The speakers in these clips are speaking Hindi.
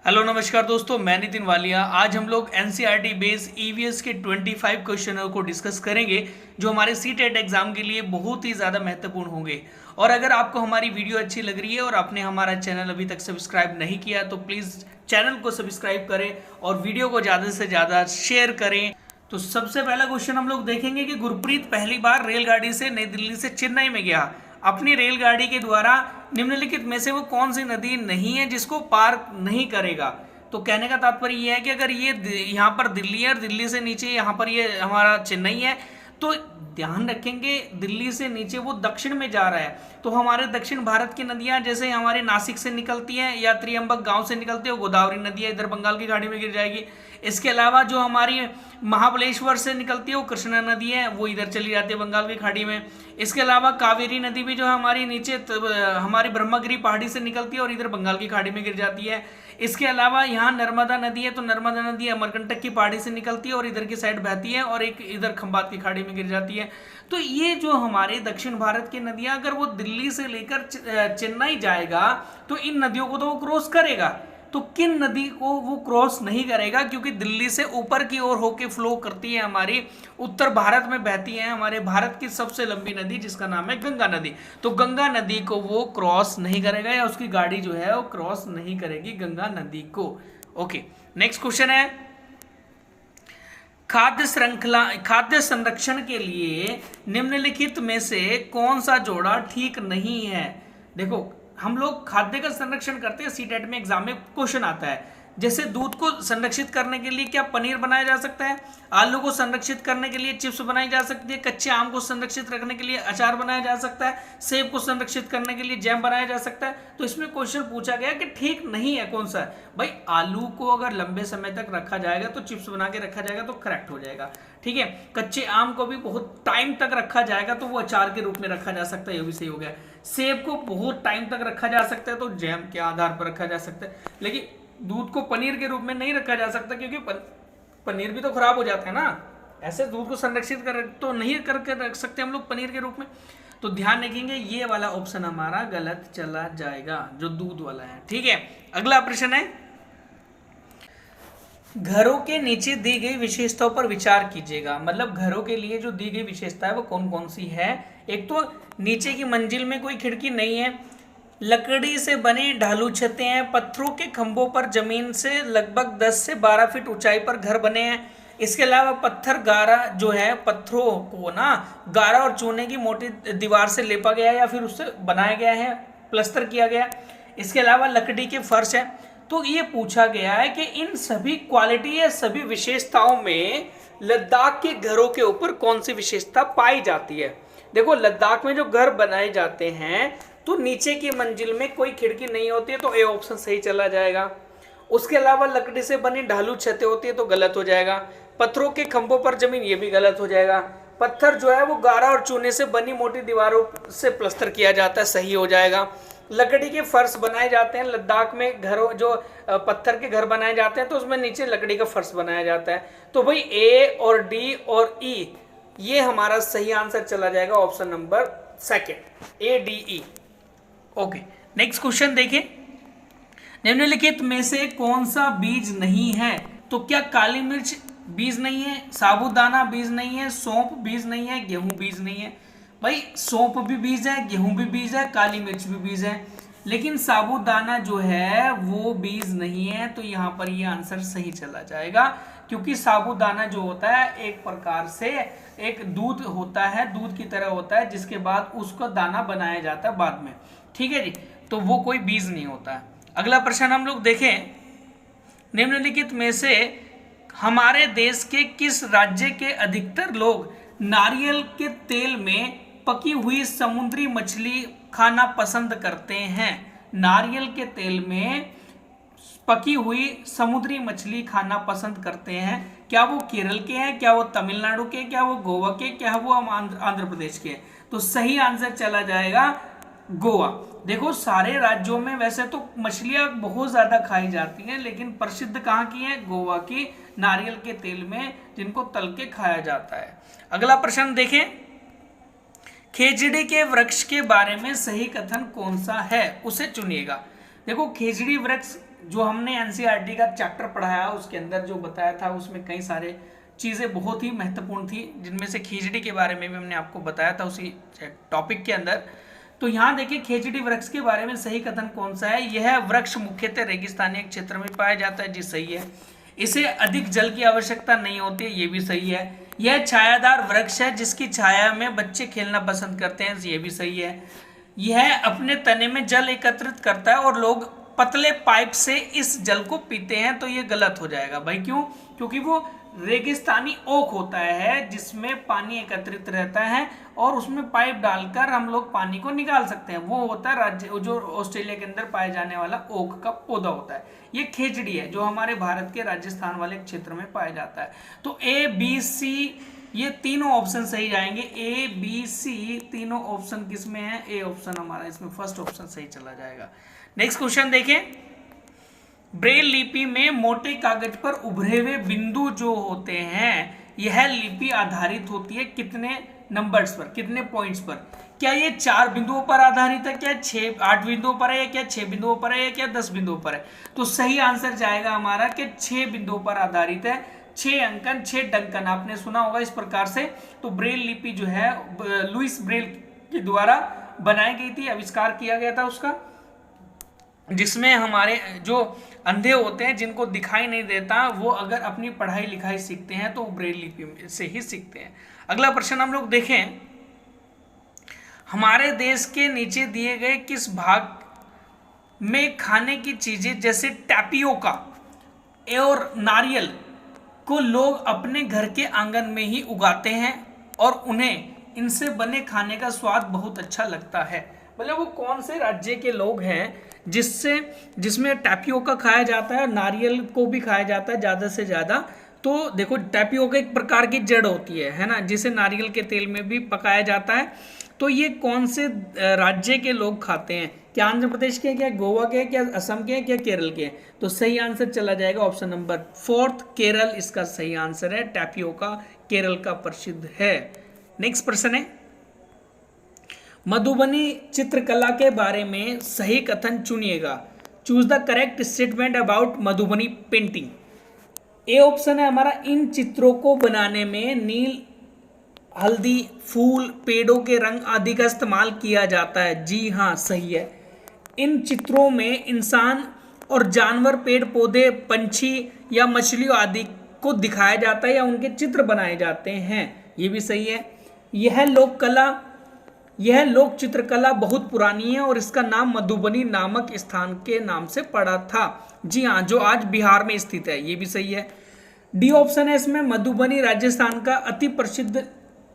हेलो नमस्कार दोस्तों, मैं नितिन वालिया। आज हम लोग एनसीईआरटी बेस्ड ईवीएस के 25 क्वेश्चनों को डिस्कस करेंगे जो हमारे सीटेट एग्जाम के लिए बहुत ही ज़्यादा महत्वपूर्ण होंगे। और अगर आपको हमारी वीडियो अच्छी लग रही है और आपने हमारा चैनल अभी तक सब्सक्राइब नहीं किया तो प्लीज़ चैनल को सब्सक्राइब करें और वीडियो को ज़्यादा से ज़्यादा शेयर करें। तो सबसे पहला क्वेश्चन हम लोग देखेंगे कि गुरप्रीत पहली बार रेलगाड़ी से नई दिल्ली से चेन्नई में गया। अपनी रेलगाड़ी के द्वारा निम्नलिखित में से वो कौन सी नदी नहीं है जिसको पार नहीं करेगा। तो कहने का तात्पर्य यह है कि अगर ये यहाँ पर दिल्ली है और दिल्ली से नीचे यहाँ पर ये हमारा चेन्नई है, तो ध्यान रखेंगे दिल्ली से नीचे वो दक्षिण में जा रहा है। तो हमारे दक्षिण भारत की नदियां जैसे हमारे नासिक से निकलती हैं या त्रियंबक गांव से निकलती है, गोदावरी नदी है, इधर बंगाल की खाड़ी में गिर जाएगी। इसके अलावा जो हमारी महाबलेश्वर से निकलती है वो कृष्णा नदी है, वो इधर चली जाती है बंगाल की खाड़ी में। इसके अलावा कावेरी नदी भी जो है हमारी नीचे हमारी ब्रह्मगिरी पहाड़ी से निकलती है और इधर बंगाल की खाड़ी में गिर जाती है। इसके अलावा यहाँ नर्मदा नदी है, तो नर्मदा नदी अमरकंटक की पहाड़ी से निकलती है और इधर की साइड बहती है और एक इधर खंबात की खाड़ी में गिर जाती है। तो ये जो हमारे दक्षिण भारत की नदियां अगर वो दिल्ली से लेकर चेन्नई जाएगा तो इन नदियों को तो वो क्रॉस करेगा। तो किन नदी को वो क्रॉस नहीं करेगा, क्योंकि दिल्ली से ऊपर की ओर होके फ्लो करती है, हमारी उत्तर भारत में बहती है हमारे भारत की सबसे लंबी नदी जिसका नाम है गंगा नदी। तो गंगा नदी को वो क्रॉस नहीं करेगा या उसकी गाड़ी जो है वो क्रॉस नहीं करेगी गंगा नदी को। ओके, नेक्स्ट क्वेश्चन है खाद्य संरक्षण के लिए निम्नलिखित में से कौन सा जोड़ा ठीक नहीं है। देखो, हम लोग खाद्य का संरक्षण करते हैं, सीटेट में एग्जाम में क्वेश्चन आता है। जैसे दूध को संरक्षित करने के लिए क्या पनीर बनाया जा सकता है, आलू को संरक्षित करने के लिए चिप्स बनाई जा सकती है, कच्चे आम को संरक्षित रखने के लिए अचार बनाया जा सकता है, सेब को संरक्षित करने के लिए जैम बनाया जा सकता है। तो इसमें क्वेश्चन पूछा गया कि ठीक नहीं है कौन सा है। भाई, आलू को अगर लंबे समय तक रखा जाएगा तो चिप्स बना के रखा जाएगा तो करेक्ट हो जाएगा, ठीक है। कच्चे आम को भी बहुत टाइम तक रखा जाएगा तो वो अचार के रूप में रखा जा सकता है, ये भी सही हो गया। सेब को बहुत टाइम तक रखा जा सकता है तो जैम के आधार पर रखा जा सकता है। लेकिन दूध को पनीर के रूप में नहीं रखा जा सकता, क्योंकि पनीर भी तो खराब हो जाता है ना। ऐसे दूध को संरक्षित कर तो नहीं करके रख सकते हम लोग पनीर के रूप में। तो ध्यान रखेंगे ये वाला ऑप्शन हमारा गलत चला जाएगा, जो दूध वाला है, ठीक है। अगला प्रश्न है, घरों के नीचे दी गई विशेषताओं पर विचार कीजिएगा। मतलब घरों के लिए जो दी गई विशेषता है वो कौन कौन सी है। एक तो नीचे की मंजिल में कोई खिड़की नहीं है, लकड़ी से बनी ढालू छतें हैं, पत्थरों के खंभों पर जमीन से लगभग 10 से 12 फीट ऊंचाई पर घर बने हैं। इसके अलावा पत्थर गारा जो है, पत्थरों को ना गारा और चूने की मोटी दीवार से लेपा गया है या फिर उससे बनाया गया है, प्लस्तर किया गया। इसके अलावा लकड़ी के फर्श है। तो ये पूछा गया है कि इन सभी क्वालिटी या सभी विशेषताओं में लद्दाख के घरों के ऊपर कौन सी विशेषता पाई जाती है। देखो, लद्दाख में जो घर बनाए जाते हैं तो नीचे की मंजिल में कोई खिड़की नहीं होती है, तो ए ऑप्शन सही चला जाएगा। उसके अलावा लकड़ी से बनी ढालू छतें होती है तो गलत हो जाएगा। पत्थरों के खंभों पर जमीन, ये भी गलत हो जाएगा। पत्थर जो है वो गारा और चूने से बनी मोटी दीवारों से प्लस्तर किया जाता है, सही हो जाएगा। लकड़ी के फर्श बनाए जाते हैं लद्दाख में, घरों जो पत्थर के घर बनाए जाते हैं तो उसमें नीचे लकड़ी का फर्श बनाया जाता है। तो भाई ए और डी और ई ये हमारा सही आंसर चला जाएगा, option number second, A D E. Okay, next question देखिए, निम्नलिखित में से कौन सा बीज नहीं है। तो क्या काली मिर्च बीज नहीं है, साबूदाना बीज नहीं है, सौंफ बीज नहीं है, गेहूं बीज नहीं है। भाई, सौंफ भी बीज है, गेहूं भी बीज है, काली मिर्च भी बीज है, लेकिन साबूदाना जो है वो बीज नहीं है। तो यहाँ पर ये आंसर सही चला जाएगा, क्योंकि साबूदाना जो होता है एक प्रकार से एक दूध होता है, दूध की तरह होता है, जिसके बाद उसको दाना बनाया जाता है बाद में, ठीक है जी। तो वो कोई बीज नहीं होता है। अगला प्रश्न हम लोग देखें, निम्नलिखित में से हमारे देश के किस राज्य के अधिकतर लोग नारियल के तेल में पकी हुई समुद्री मछली खाना पसंद करते हैं। नारियल के तेल में पकी हुई समुद्री मछली खाना पसंद करते हैं। क्या वो केरल के हैं, क्या वो तमिलनाडु के, क्या वो गोवा के, क्या वो आंध्र प्रदेश के। तो सही आंसर चला जाएगा गोवा। देखो, सारे राज्यों में वैसे तो मछलियां बहुत ज्यादा खाई जाती हैं, लेकिन प्रसिद्ध कहाँ की है, गोवा की, नारियल के तेल में जिनको तल के खाया जाता है। अगला प्रश्न देखें, खेजड़ी के वृक्ष के बारे में सही कथन कौन सा है, उसे चुनिएगा। देखो, खेजड़ी वृक्ष जो हमने एनसीईआरटी का चैप्टर पढ़ाया उसके अंदर जो बताया था उसमें कई सारे चीज़ें बहुत ही महत्वपूर्ण थी, जिनमें से खिचड़ी के बारे में भी हमने आपको बताया था उसी टॉपिक के अंदर। तो यहाँ देखिए खिचड़ी वृक्ष के बारे में सही कथन कौन सा है। यह वृक्ष मुख्यतः रेगिस्तानी क्षेत्र में पाया जाता है, जी सही है। इसे अधिक जल की आवश्यकता नहीं होती है, ये भी सही है। यह छायादार वृक्ष है जिसकी छाया में बच्चे खेलना पसंद करते हैं, ये भी सही है। यह अपने तने में जल एकत्रित करता है और लोग पतले पाइप से इस जल को पीते हैं, तो ये गलत हो जाएगा भाई। क्यों? क्योंकि वो रेगिस्तानी ओक होता है जिसमें पानी एकत्रित रहता है और उसमें पाइप डालकर हम लोग पानी को निकाल सकते हैं। वो होता है राज्य जो ऑस्ट्रेलिया के अंदर पाए जाने वाला ओक का पौधा होता है। ये खेजड़ी है जो हमारे भारत के राजस्थान वाले क्षेत्र में पाया जाता है। तो ए बी सी ये तीनों ऑप्शन सही जाएंगे। ए बी सी तीनों ऑप्शन किस में है? ए ऑप्शन हमारा इसमें फर्स्ट ऑप्शन सही चला जाएगा। नेक्स्ट क्वेश्चन देखें। ब्रेल लिपि में मोटे कागज पर उभरे हुए बिंदु जो होते हैं, यह लिपि आधारित होती है कितने नंबर्स पर, कितने पॉइंट्स पर? क्या ये 4 बिंदुओं पर आधारित है, क्या 8 बिंदुओं पर है, क्या 6 बिंदुओं पर है, या क्या 10 बिंदुओं पर है? तो सही आंसर जाएगा हमारा कि 6 बिंदुओं पर आधारित है। 6 अंकन 6 डंकन आपने सुना होगा इस प्रकार से। तो ब्रेल लिपि जो है लुइस ब्रेल के द्वारा बनाई गई थी, आविष्कार किया गया था उसका, जिसमें हमारे जो अंधे होते हैं जिनको दिखाई नहीं देता, वो अगर अपनी पढ़ाई लिखाई सीखते हैं तो ब्रेल लिपि से ही सीखते हैं। अगला प्रश्न हम लोग देखें। हमारे देश के नीचे दिए गए किस भाग में खाने की चीजें जैसे टैपियोका और नारियल को लोग अपने घर के आंगन में ही उगाते हैं और उन्हें इनसे बने खाने का स्वाद बहुत अच्छा लगता है? मतलब वो कौन से राज्य के लोग हैं जिसमें टैपियोका खाया जाता है, नारियल को भी खाया जाता है ज़्यादा से ज़्यादा। तो देखो टैपियोका एक प्रकार की जड़ होती है ना, जिसे नारियल के तेल में भी पकाया जाता है। तो ये कौन से राज्य के लोग खाते हैं? क्या आंध्र प्रदेश के, क्या गोवा के, क्या असम के, क्या केरल के? तो सही आंसर चला जाएगा ऑप्शन नंबर 4, केरल इसका सही आंसर है। टैपियोका केरल का प्रसिद्ध है। नेक्स्ट प्रश्न है, मधुबनी चित्रकला के बारे में सही कथन चुनिएगा। Choose the correct statement about Madhubani painting. A option है हमारा, इन चित्रों को बनाने में नील, हल्दी, फूल, पेड़ों के रंग आदि का इस्तेमाल किया जाता है। जी हाँ, सही है। इन चित्रों में इंसान और जानवर, पेड़ पौधे, पंछी या मछलियों आदि को दिखाया जाता है या उनके चित्र बनाए जाते हैं, ये भी सही है। यह लोक चित्रकला बहुत पुरानी है और इसका नाम मधुबनी नामक स्थान के नाम से पड़ा था। जी हाँ, जो आज बिहार में स्थित है, ये भी सही है। डी ऑप्शन है इसमें, मधुबनी राजस्थान का अति प्रसिद्ध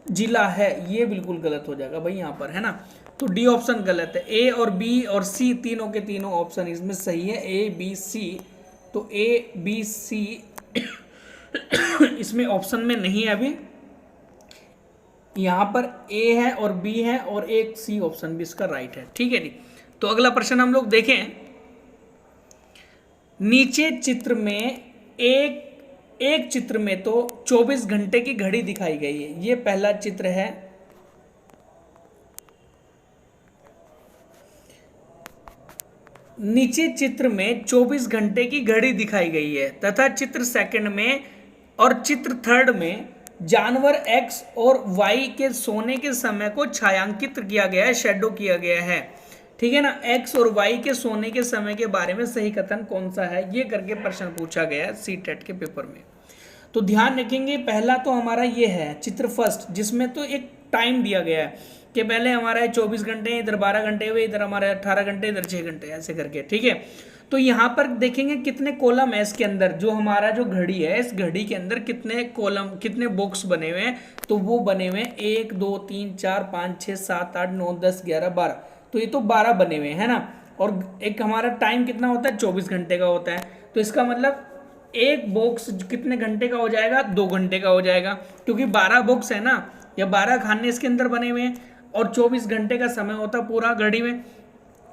जिला है, ये बिल्कुल गलत हो जाएगा भाई यहाँ पर, है ना। तो डी ऑप्शन गलत है। ए और बी और सी तीनों के तीनों ऑप्शन इसमें सही है, ए बी सी। तो ए बी सी इसमें ऑप्शन में नहीं है अभी, यहाँ पर ए है और बी है और एक सी ऑप्शन भी इसका राइट है। ठीक है जी। तो अगला प्रश्न हम लोग देखें। नीचे चित्र में एक चित्र में तो 24 घंटे की घड़ी दिखाई गई है, ये पहला चित्र है। नीचे चित्र में 24 घंटे की घड़ी दिखाई गई है तथा चित्र सेकंड में और चित्र थर्ड में जानवर एक्स और वाई के सोने के समय को छायांकित किया गया है, शेडो किया गया है। ठीक है ना। एक्स और वाई के सोने के समय के बारे में सही कथन कौन सा है, ये करके प्रश्न पूछा गया है सीटेट के पेपर में। तो ध्यान रखेंगे, पहला तो हमारा ये है चित्र फर्स्ट, जिसमें तो एक टाइम दिया गया है कि पहले हमारा 24 घंटे, इधर 12 घंटे हुए, इधर हमारे 18 घंटे, इधर 6 घंटे, ऐसे करके। ठीक है। तो यहाँ पर देखेंगे कितने कॉलम है इसके अंदर, जो हमारा जो घड़ी है इस घड़ी के अंदर कितने कॉलम, कितने बॉक्स बने हुए हैं। तो वो बने हुए हैं 1 2 3 4 5 6 7 8 9 10 11 12। तो ये तो 12 बने हुए हैं ना। और एक हमारा टाइम कितना होता है, 24 घंटे का होता है। तो इसका मतलब एक बॉक्स कितने घंटे का हो जाएगा, 2 घंटे का हो जाएगा, क्योंकि 12 बॉक्स है ना, या 12 खाने इसके अंदर बने हुए हैं और 24 घंटे का समय होता है पूरा घड़ी में।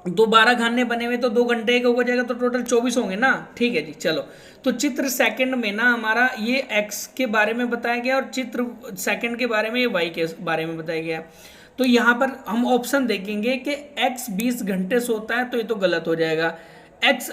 तो 12 खाने बने हुए तो 2 घंटे का हो जाएगा, तो टोटल 24 होंगे ना। ठीक है जी। चलो, तो चित्र सेकंड में ना हमारा ये एक्स के बारे में बताया गया और चित्र सेकंड के बारे में ये वाई के बारे में बताया गया। तो यहाँ पर हम ऑप्शन देखेंगे कि एक्स 20 घंटे सोता है, तो ये तो गलत हो जाएगा। एक्स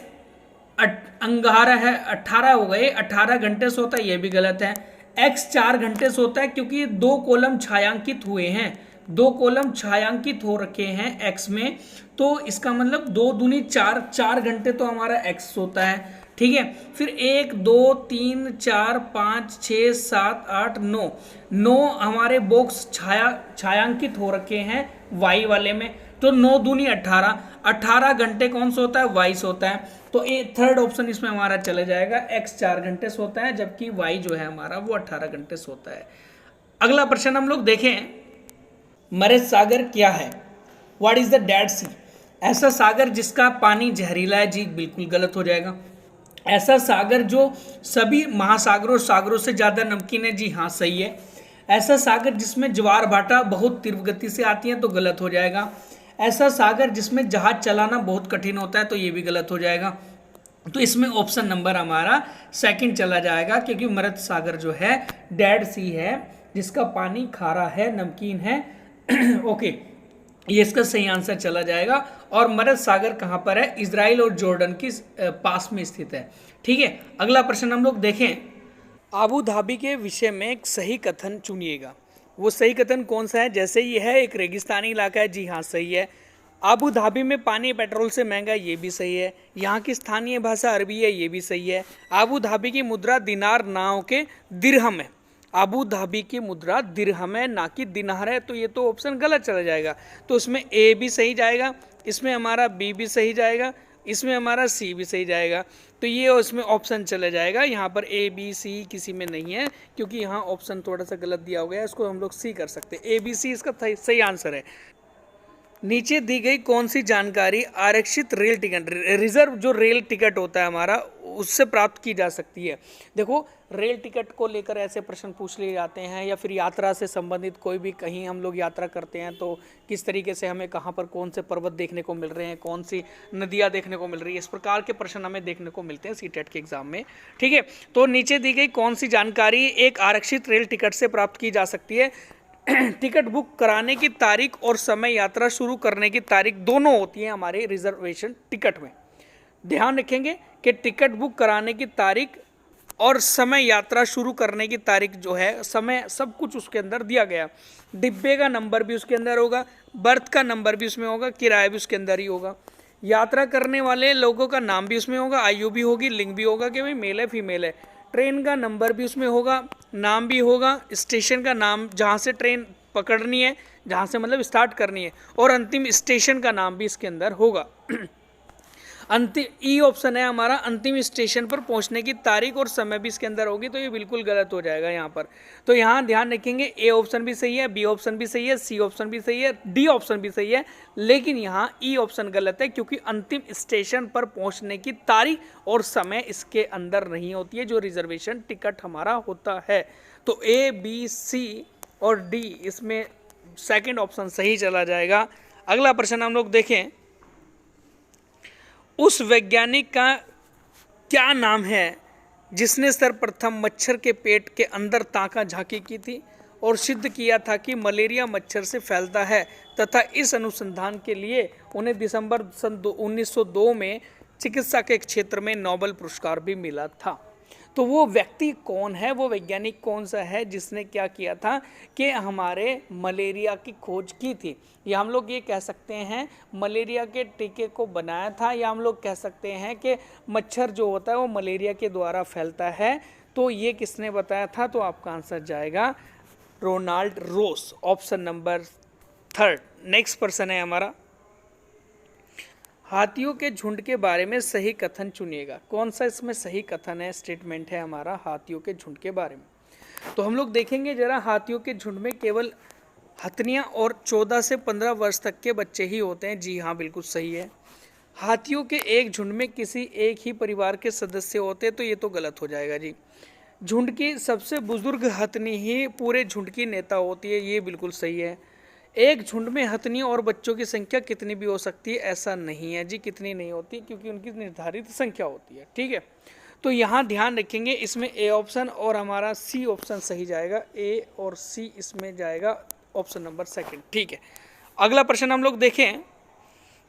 अंगारा है 18 हो गए, 18 घंटे सोता है, ये भी गलत है। एक्स 4 घंटे सोता है क्योंकि 2 कॉलम छायांकित हुए हैं, 2 कॉलम छायांकित हो रखे हैं एक्स में, तो इसका मतलब 2 दूनी 4, 4 घंटे तो हमारा एक्स सोता है। ठीक है, फिर 1 2 3 4 5 6 7 8 9, 9 हमारे बॉक्स छायांकित हो रखे हैं वाई वाले में, तो 9 दूनी 18, 18 घंटे कौन सोता है, वाई सोता है। तो ये थर्ड ऑप्शन इसमें हमारा चला जाएगा, एक्स 4 घंटे सोता है जबकि वाई जो है हमारा वो 18 घंटे सोता है। अगला प्रश्न हम लोग देखें, मृत सागर क्या है? व्हाट इज द डेड सी? ऐसा सागर जिसका पानी जहरीला है, जी बिल्कुल गलत हो जाएगा। ऐसा सागर जो सभी महासागरों सागरों से ज्यादा नमकीन है, जी हाँ सही है। ऐसा सागर जिसमें ज्वार भाटा बहुत तीव्र गति से आती है, तो गलत हो जाएगा। ऐसा सागर जिसमें जहाज चलाना बहुत कठिन होता है, तो ये भी गलत हो जाएगा। तो इसमें ऑप्शन नंबर हमारा सेकंड चला जाएगा, क्योंकि मृत सागर जो है डेड सी है, जिसका पानी खारा है, नमकीन है। ओके, ये इसका सही आंसर चला जाएगा। और मृत सागर कहाँ पर है? इजराइल और जॉर्डन की पास में स्थित है। ठीक है, अगला प्रश्न हम लोग देखें, आबू धाबी के विषय में एक सही कथन चुनिएगा। वो सही कथन कौन सा है? जैसे ये है एक रेगिस्तानी इलाका है, जी हाँ सही है। आबू धाबी में पानी पेट्रोल से महंगा है, ये भी सही है। यहाँ की स्थानीय भाषा अरबी है, ये भी सही है। आबू धाबी की मुद्रा दिनार नाव के दिरहम है। आबू धाबी की मुद्रा दिरहम है, ना कि दिनार है, तो ये तो ऑप्शन गलत चला जाएगा। तो इसमें ए भी सही जाएगा, इसमें हमारा बी भी सही जाएगा, इसमें हमारा सी भी सही जाएगा। तो ये उसमें ऑप्शन चला जाएगा। यहाँ पर ए बी सी किसी में नहीं है, क्योंकि यहाँ ऑप्शन थोड़ा सा गलत दिया हो गया है, इसको हम लोग सी कर सकते हैं। ए बी सी इसका सही आंसर है। नीचे दी गई कौन सी जानकारी आरक्षित रेल टिकट, रिजर्व जो रेल टिकट होता है हमारा, उससे प्राप्त की जा सकती है? देखो, रेल टिकट को लेकर ऐसे प्रश्न पूछ लिए जाते हैं, या फिर यात्रा से संबंधित कोई भी कहीं हम लोग यात्रा करते हैं तो किस तरीके से हमें कहाँ पर कौन से पर्वत देखने को मिल रहे हैं, कौन सी नदियाँ देखने को मिल रही है, इस प्रकार के प्रश्न हमें देखने को मिलते हैं सीटेट के एग्जाम में। ठीक है, तो नीचे दी गई कौन सी जानकारी एक आरक्षित रेल टिकट से प्राप्त की जा सकती है? टिकट बुक कराने की तारीख और समय यात्रा शुरू करने की तारीख दोनों होती है हमारे रिजर्वेशन टिकट में। ध्यान रखेंगे कि टिकट बुक कराने की तारीख और समय यात्रा शुरू करने की तारीख जो है, समय सब कुछ उसके अंदर दिया गया। डिब्बे का नंबर भी उसके अंदर होगा, बर्थ का नंबर भी उसमें होगा, किराया भी उसके अंदर ही होगा, यात्रा करने वाले लोगों का नाम भी उसमें होगा, आयु भी होगी, लिंग भी होगा कि भाई मेल है फीमेल है, ट्रेन का नंबर भी उसमें होगा, नाम भी होगा, स्टेशन का नाम जहाँ से ट्रेन पकड़नी है, जहाँ से मतलब स्टार्ट करनी है, और अंतिम स्टेशन का नाम भी इसके अंदर होगा। अंतिम ई ऑप्शन है हमारा, अंतिम स्टेशन पर पहुंचने की तारीख और समय भी इसके अंदर होगी, तो ये बिल्कुल गलत हो जाएगा यहाँ पर। तो यहाँ ध्यान रखेंगे, ए ऑप्शन भी सही है, बी ऑप्शन भी सही है, सी ऑप्शन भी सही है, डी ऑप्शन भी सही है, लेकिन यहाँ ई ऑप्शन गलत है, क्योंकि अंतिम स्टेशन पर पहुंचने की तारीख और समय इसके अंदर नहीं होती है जो रिजर्वेशन टिकट हमारा होता है। तो ए बी सी और डी इसमें सेकेंड ऑप्शन सही चला जाएगा। अगला प्रश्न हम लोग देखें, उस वैज्ञानिक का क्या नाम है जिसने सर्वप्रथम मच्छर के पेट के अंदर ताका झांकी की थी और सिद्ध किया था कि मलेरिया मच्छर से फैलता है, तथा इस अनुसंधान के लिए उन्हें दिसंबर सन 1902 में चिकित्सा के क्षेत्र में नोबेल पुरस्कार भी मिला था। तो वो व्यक्ति कौन है, वो वैज्ञानिक कौन सा है जिसने क्या किया था कि हमारे मलेरिया की खोज की थी, या हम लोग ये कह सकते हैं मलेरिया के टीके को बनाया था, या हम लोग कह सकते हैं कि मच्छर जो होता है वो मलेरिया के द्वारा फैलता है। तो ये किसने बताया था? तो आपका आंसर जाएगा रोनाल्ड रोस, ऑप्शन नंबर थर्ड। नेक्स्ट प्रश्न है हमारा, हाथियों के झुंड के बारे में सही कथन चुनिएगा। कौन सा इसमें सही कथन है, स्टेटमेंट है हमारा हाथियों के झुंड के बारे में? तो हम लोग देखेंगे जरा, हाथियों के झुंड में केवल हथनियाँ और 14 से 15 वर्ष तक के बच्चे ही होते हैं, जी हाँ बिल्कुल सही है। हाथियों के एक झुंड में किसी एक ही परिवार के सदस्य होते हैं, तो ये तो गलत हो जाएगा जी। झुंड की सबसे बुजुर्ग हथनी ही पूरे झुंड की नेता होती है, ये बिल्कुल सही है। एक झुंड में हथनियों और बच्चों की संख्या कितनी भी हो सकती है, ऐसा नहीं है जी, कितनी नहीं होती, क्योंकि उनकी निर्धारित संख्या होती है। ठीक है, तो यहाँ ध्यान रखेंगे, इसमें ए ऑप्शन और हमारा सी ऑप्शन सही जाएगा, ए और सी इसमें जाएगा ऑप्शन नंबर सेकंड। ठीक है, अगला प्रश्न हम लोग देखें,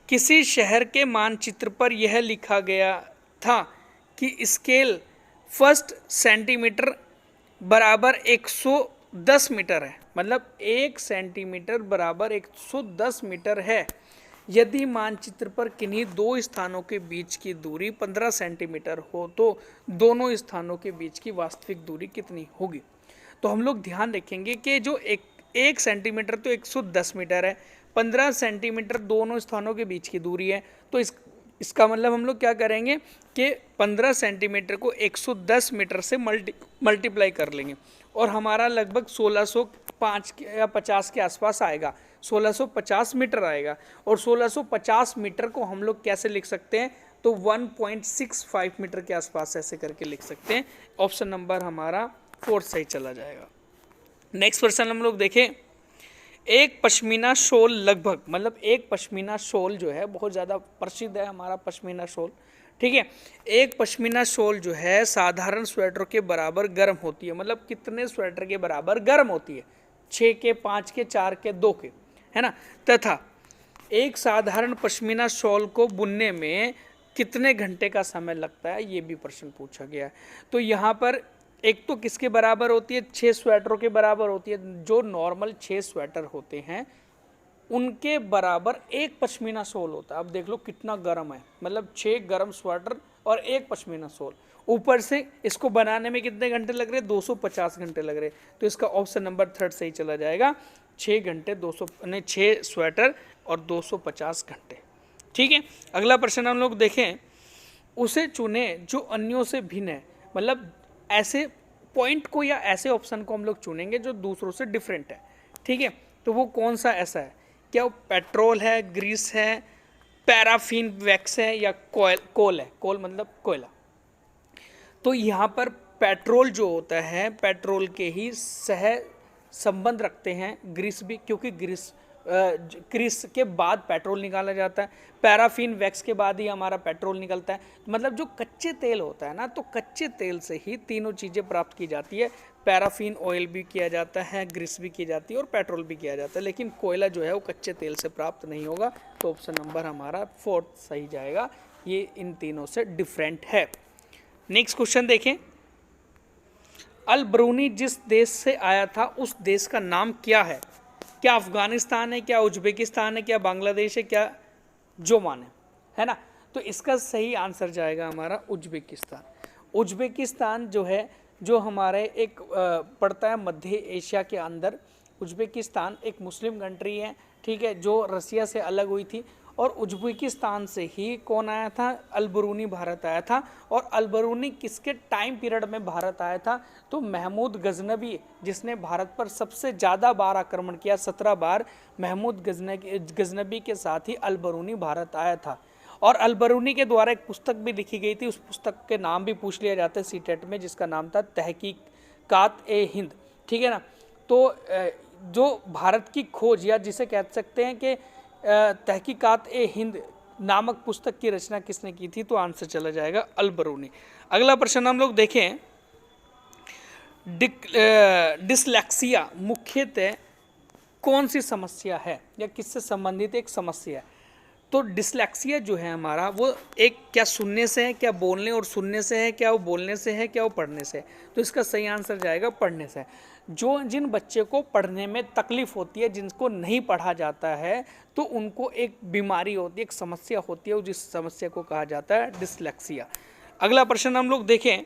किसी शहर के मानचित्र पर यह लिखा गया था कि स्केल फर्स्ट सेंटीमीटर बराबर 110 मीटर है, मतलब 1 सेंटीमीटर बराबर 110 मीटर है। यदि मानचित्र पर किन्हीं दो स्थानों के बीच की दूरी 15 सेंटीमीटर हो तो दोनों स्थानों के बीच की वास्तविक दूरी कितनी होगी। तो हम लोग ध्यान रखेंगे कि जो एक सेंटीमीटर तो 110 मीटर है, 15 सेंटीमीटर दोनों स्थानों के बीच की दूरी है, तो इसका मतलब हम लोग क्या करेंगे कि 15 सेंटीमीटर को 110 मीटर से मल्टीप्लाई कर लेंगे और हमारा लगभग 1605 या 50 के आसपास आएगा, 1650 मीटर आएगा। और 1650 मीटर को हम लोग कैसे लिख सकते हैं, तो 1.65 मीटर के आसपास ऐसे करके लिख सकते हैं। ऑप्शन नंबर हमारा 4 सही चला जाएगा। नेक्स्ट क्वेश्चन हम लोग देखें, एक पश्मीना शॉल लगभग, मतलब एक पश्मीना शॉल जो है बहुत ज़्यादा प्रसिद्ध है हमारा पश्मीना शॉल, ठीक है। एक पश्मीना शॉल जो है साधारण स्वेटर के बराबर गर्म होती है, मतलब कितने स्वेटर के बराबर गर्म होती है, 6 के, 5 के, 4 के, 2 के, है ना। तथा एक साधारण पश्मीना शॉल को बुनने में कितने घंटे का समय लगता है, ये भी प्रश्न पूछा गया है। तो यहाँ पर एक तो किसके बराबर होती है, 6 स्वेटरों के बराबर होती है। जो नॉर्मल 6 स्वेटर होते हैं उनके बराबर एक पश्मीना शॉल होता है। अब देख लो कितना गर्म है, मतलब 6 गर्म स्वेटर और एक पश्मीना शॉल, ऊपर से इसको बनाने में कितने घंटे लग रहे, 250 घंटे लग रहे। तो इसका ऑप्शन नंबर 3 सही चला जाएगा, 6 घंटे 6 स्वेटर और 250 घंटे, ठीक है। अगला प्रश्न हम लोग देखें, उसे चुने जो अन्यों से भिन्न है, मतलब ऐसे पॉइंट को या ऐसे ऑप्शन को हम लोग चुनेंगे जो दूसरों से डिफरेंट है, ठीक है। तो वो कौन सा ऐसा है, क्या वो पेट्रोल है, ग्रीस है, पैराफिन वैक्स है या कोल है, कोल मतलब कोयला। तो यहाँ पर पेट्रोल जो होता है, पेट्रोल के ही सह संबंध रखते हैं ग्रीस भी, क्योंकि ग्रीस के बाद पेट्रोल निकाला जाता है, पैराफिन वैक्स के बाद ही हमारा पेट्रोल निकलता है। मतलब जो कच्चे तेल होता है ना, तो कच्चे तेल से ही तीनों चीज़ें प्राप्त की जाती है, पैराफिन ऑयल भी किया जाता है, ग्रीस भी की जाती है और पेट्रोल भी किया जाता है। लेकिन कोयला जो है वो कच्चे तेल से प्राप्त नहीं होगा। तो ऑप्शन नंबर हमारा 4 सही जाएगा, ये इन तीनों से डिफरेंट है। नेक्स्ट क्वेश्चन देखें, अल बरूनी जिस देश से आया था उस देश का नाम क्या है। क्या अफगानिस्तान है, क्या उज्बेकिस्तान है, क्या बांग्लादेश है, क्या जोमान है ना। तो इसका सही आंसर जाएगा हमारा उज्बेकिस्तान। उज्बेकिस्तान जो है, जो हमारे एक पड़ता है मध्य एशिया के अंदर। उज्बेकिस्तान एक मुस्लिम कंट्री है, ठीक है, जो रसिया से अलग हुई थी। और उज्बेकिस्तान से ही कौन आया था, अल बरूनी भारत आया था। और अल बरूनी किसके टाइम पीरियड में भारत आया था, तो महमूद गजनबी, जिसने भारत पर सबसे ज़्यादा बार आक्रमण किया, 17 बार, महमूद गजनबी के साथ ही अल बरूनी भारत आया था। और अल बरूनी के द्वारा एक पुस्तक भी लिखी गई थी, उस पुस्तक के नाम भी पूछ लिया जाता है सीटेट में, जिसका नाम था तहकीकात ए हिंद, ठीक है ना। तो जो भारत की खोज, या जिसे कह सकते हैं कि तहकीकात ए हिंद नामक पुस्तक की रचना किसने की थी, तो आंसर चला जाएगा अल बरूनी। अगला प्रश्न हम लोग देखें, डिसलेक्सिया मुख्यतः कौन सी समस्या है या किससे संबंधित एक समस्या है। तो डिसलेक्सिया जो है हमारा, वो एक क्या सुनने से है, क्या बोलने और सुनने से है, क्या वो बोलने से है, क्या वो पढ़ने से है। तो इसका सही आंसर जाएगा पढ़ने से। जिन बच्चे को पढ़ने में तकलीफ होती है, जिनको नहीं पढ़ा जाता है, तो उनको एक बीमारी होती है, एक समस्या होती है, जिस समस्या को कहा जाता है डिसलेक्सिया। अगला प्रश्न हम लोग देखें,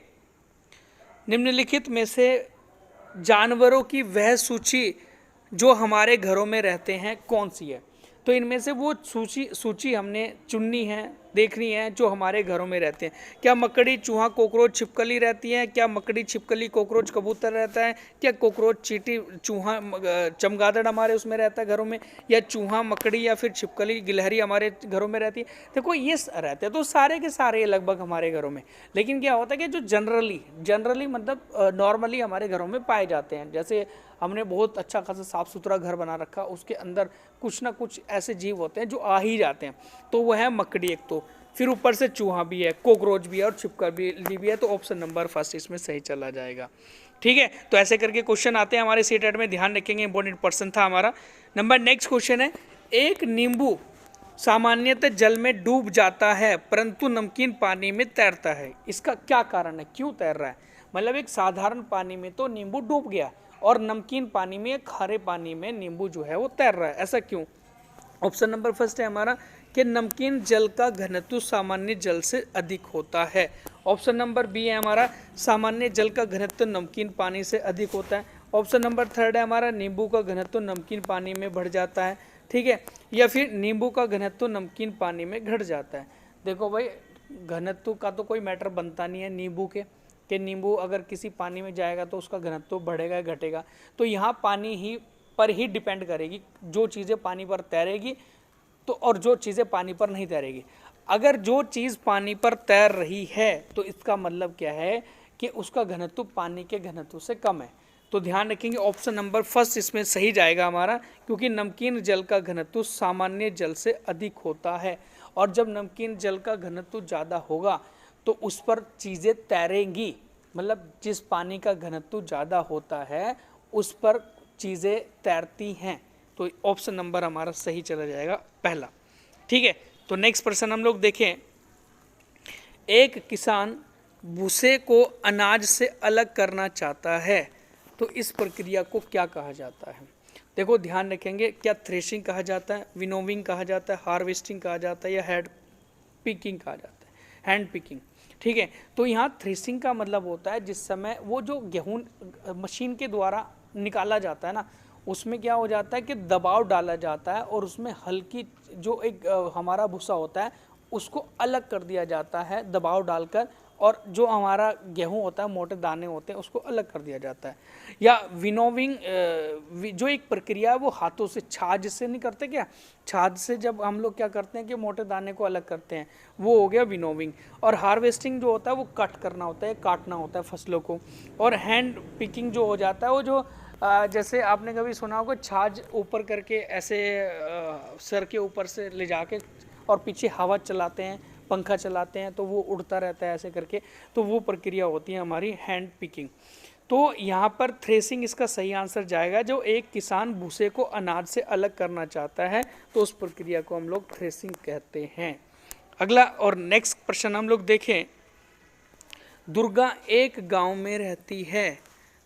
निम्नलिखित में से जानवरों की वह सूची जो हमारे घरों में रहते हैं कौन सी है। तो इनमें से वो सूची हमने चुननी है, देखनी है जो हमारे घरों में रहते हैं। क्या मकड़ी, चूहा, कोकरोच, छिपकली रहती है, क्या मकड़ी, छिपकली, कोकरोच, कबूतर रहता है, क्या कोकरोच, चींटी, चूहा, चमगादड़ हमारे उसमें रहता है घरों में, या चूहा, मकड़ी या फिर छिपकली, गिलहरी हमारे घरों में रहती है। देखो ये रहते हैं तो सारे के सारे लगभग हमारे घरों में। लेकिन क्या होता है कि जो जनरली मतलब नॉर्मली हमारे घरों में पाए जाते हैं, जैसे हमने बहुत अच्छा खासा साफ़ सुथरा घर बना रखा, उसके अंदर कुछ ना कुछ ऐसे जीव होते हैं जो आ ही जाते हैं। तो वह है मकड़ी एक, तो फिर ऊपर से चूहा भी है, कोकरोच भी है और छिपकली भी है। तो ऑप्शन नंबर 1 इसमें सही चला जाएगा, ठीक है। तो ऐसे करके क्वेश्चन आते हैं हमारे सीटेट में, ध्यान रखेंगे, इंपॉर्टेंट पर्सन था हमारा। नेक्स्ट क्वेश्चन है, एक नींबू सामान्यतः जल में डूब जाता है परंतु नमकीन पानी में तैरता है। इसका क्या कारण है, क्यों तैर रहा है? मतलब एक साधारण पानी में तो नींबू डूब गया और नमकीन पानी में, खारे पानी में नींबू जो है वो तैर रहा है, ऐसा क्यों? ऑप्शन नंबर फर्स्ट है हमारा कि नमकीन जल का घनत्व सामान्य जल से अधिक होता है। ऑप्शन नंबर बी है हमारा सामान्य जल का घनत्व नमकीन पानी से अधिक होता है। ऑप्शन नंबर थर्ड है हमारा नींबू का घनत्व नमकीन पानी में बढ़ जाता है, ठीक है, या फिर नींबू का घनत्व नमकीन पानी में घट जाता है। देखो भाई, घनत्व का तो कोई मैटर बनता नहीं है नींबू के, कि नींबू अगर किसी पानी में जाएगा तो उसका घनत्व बढ़ेगा या घटेगा। तो यहाँ पानी ही पर ही डिपेंड करेगी, जो चीज़ें पानी पर तैरेगी तो और जो चीज़ें पानी पर नहीं तैरेगी। अगर जो चीज़ पानी पर तैर रही है तो इसका मतलब क्या है कि उसका घनत्व पानी के घनत्व से कम है। तो ध्यान रखेंगे ऑप्शन नंबर फर्स्ट इसमें सही जाएगा हमारा, क्योंकि नमकीन जल का घनत्व सामान्य जल से अधिक होता है और जब नमकीन जल का घनत्व ज़्यादा होगा तो उस पर चीज़ें तैरेंगी। मतलब जिस पानी का घनत्व ज़्यादा होता है उस पर चीज़ें तैरती हैं। तो ऑप्शन नंबर हमारा सही चला जाएगा पहला, ठीक है। तो नेक्स्ट प्रश्न हम लोग देखें, एक किसान भूसे को अनाज से अलग करना चाहता है तो इस प्रक्रिया को क्या कहा जाता है? देखो ध्यान रखेंगे, क्या थ्रेशिंग कहा जाता है, विनोविंग कहा जाता है, हार्वेस्टिंग कहा जाता है या हैंड पिकिंग कहा जाता है, हैंड पिकिंग, ठीक है। तो यहाँ थ्रेशिंग का मतलब होता है जिस समय वो जो गेहूं मशीन के द्वारा निकाला जाता है ना, उसमें क्या हो जाता है कि दबाव डाला जाता है और उसमें हल्की जो एक हमारा भूसा होता है उसको अलग कर दिया जाता है दबाव डालकर, और जो हमारा गेहूं होता है, मोटे दाने होते हैं, उसको अलग कर दिया जाता है। या विनोविंग जो एक प्रक्रिया है वो हाथों से, छाछ से नहीं करते क्या, छाछ से जब हम लोग क्या करते हैं कि मोटे दाने को अलग करते हैं, वो हो गया विनोविंग। और हार्वेस्टिंग जो होता है वो कट करना होता है, काटना होता है फसलों को। और हैंड पिकिंग जो हो जाता है वो जो जैसे आपने कभी सुना होगा, छाछ ऊपर करके ऐसे सर के ऊपर से ले जाके और पीछे हवा चलाते हैं, पंखा चलाते हैं तो वो उड़ता रहता है ऐसे करके, तो वो प्रक्रिया होती है हमारी हैंड पिकिंग। तो यहाँ पर थ्रेसिंग इसका सही आंसर जाएगा। जो एक किसान भूसे को अनाज से अलग करना चाहता है तो उस प्रक्रिया को हम लोग थ्रेसिंग कहते हैं। अगला और नेक्स्ट प्रश्न हम लोग देखें, दुर्गा एक गांव में रहती है।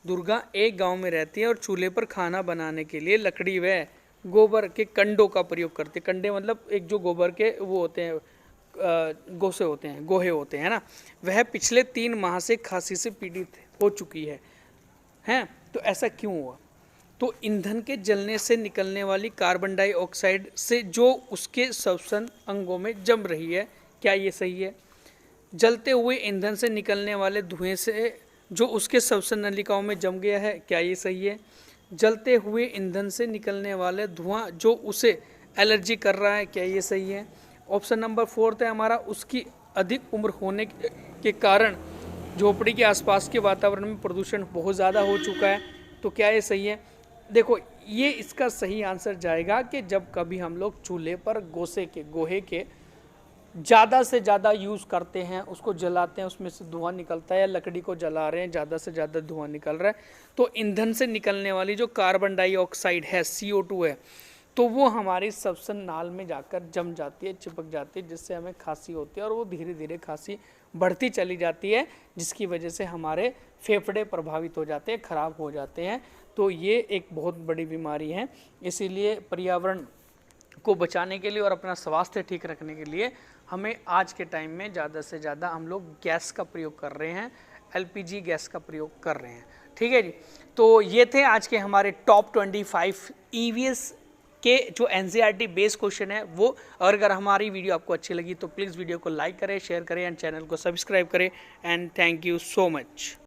दुर्गा एक गांव में रहती है और चूल्हे पर खाना बनाने के लिए लकड़ी व गोबर के कंडों का प्रयोग करते हैं। कंडे मतलब एक जो गोबर के वो होते हैं, गोसे होते हैं, गोहे होते हैं ना। वह पिछले 3 माह से खांसी से पीड़ित हो चुकी है, हैं? तो ऐसा क्यों हुआ? तो ईंधन के जलने से निकलने वाली कार्बन डाइऑक्साइड से जो उसके श्वसन अंगों में जम रही है, क्या ये सही है? जलते हुए ईंधन से निकलने वाले धुएं से जो उसके श्वसन नलिकाओं में जम गया है, क्या ये सही है? जलते हुए ईंधन से निकलने वाले धुआं जो उसे एलर्जी कर रहा है, क्या ये सही है? ऑप्शन नंबर 4 है हमारा, उसकी अधिक उम्र होने के कारण झोपड़ी के आसपास के वातावरण में प्रदूषण बहुत ज़्यादा हो चुका है, तो क्या ये सही है? देखो ये इसका सही आंसर जाएगा कि जब कभी हम लोग चूल्हे पर गोहे के ज़्यादा से ज़्यादा यूज़ करते हैं, उसको जलाते हैं, उसमें से धुआं निकलता है, या लकड़ी को जला रहे हैं, ज़्यादा से ज़्यादा धुआं निकल रहा है, तो ईंधन से निकलने वाली जो कार्बन डाइऑक्साइड है, CO2 है, तो वो हमारी श्वसन नाल में जाकर जम जाती है, चिपक जाती है, जिससे हमें खांसी होती है और वो धीरे धीरे खांसी बढ़ती चली जाती है, जिसकी वजह से हमारे फेफड़े प्रभावित हो जाते हैं, खराब हो जाते हैं। तो ये एक बहुत बड़ी बीमारी है। इसीलिए पर्यावरण को बचाने के लिए और अपना स्वास्थ्य ठीक रखने के लिए हमें आज के टाइम में ज़्यादा से ज़्यादा हम लोग गैस का प्रयोग कर रहे हैं, LPG गैस का प्रयोग कर रहे हैं, ठीक है जी। तो ये थे आज के हमारे टॉप 25 EVS के जो NCERT बेस्ड क्वेश्चन है वो। और अगर हमारी वीडियो आपको अच्छी लगी तो प्लीज़ वीडियो को लाइक करें, शेयर करें एंड चैनल को सब्सक्राइब करें। And thank you so much.